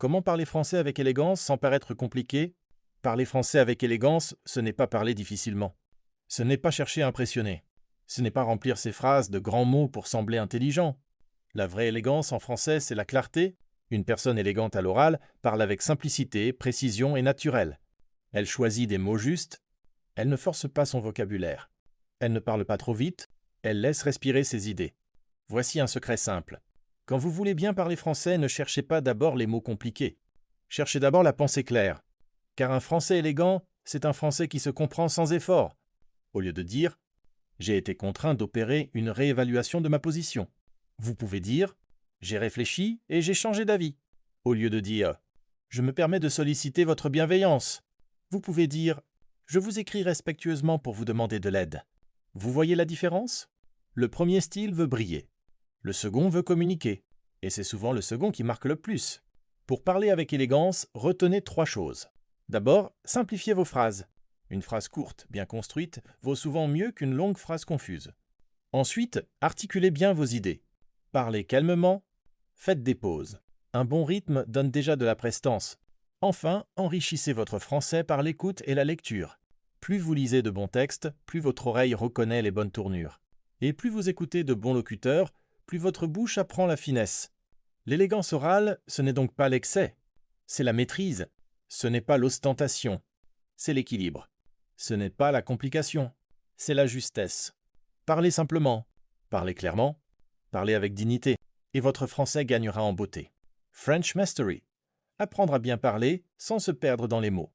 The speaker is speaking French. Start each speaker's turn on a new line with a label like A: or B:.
A: Comment parler français avec élégance sans paraître compliqué? Parler français avec élégance, ce n'est pas parler difficilement. Ce n'est pas chercher à impressionner. Ce n'est pas remplir ses phrases de grands mots pour sembler intelligent. La vraie élégance en français, c'est la clarté. Une personne élégante à l'oral parle avec simplicité, précision et naturel. Elle choisit des mots justes. Elle ne force pas son vocabulaire. Elle ne parle pas trop vite. Elle laisse respirer ses idées. Voici un secret simple. Quand vous voulez bien parler français, ne cherchez pas d'abord les mots compliqués. Cherchez d'abord la pensée claire. Car un français élégant, c'est un français qui se comprend sans effort. Au lieu de dire « j'ai été contraint d'opérer une réévaluation de ma position », vous pouvez dire « j'ai réfléchi et j'ai changé d'avis ». Au lieu de dire « je me permets de solliciter votre bienveillance », vous pouvez dire « je vous écris respectueusement pour vous demander de l'aide ». Vous voyez la différence? Le premier style veut briller. Le second veut communiquer. Et c'est souvent le second qui marque le plus. Pour parler avec élégance, retenez 3 choses. D'abord, simplifiez vos phrases. Une phrase courte, bien construite, vaut souvent mieux qu'une longue phrase confuse. Ensuite, articulez bien vos idées. Parlez calmement, faites des pauses. Un bon rythme donne déjà de la prestance. Enfin, enrichissez votre français par l'écoute et la lecture. Plus vous lisez de bons textes, plus votre oreille reconnaît les bonnes tournures. Et plus vous écoutez de bons locuteurs, plus votre bouche apprend la finesse. L'élégance orale, ce n'est donc pas l'excès, c'est la maîtrise. Ce n'est pas l'ostentation, c'est l'équilibre. Ce n'est pas la complication, c'est la justesse. Parlez simplement, parlez clairement, parlez avec dignité, et votre français gagnera en beauté. French Mastery. Apprendre à bien parler sans se perdre dans les mots.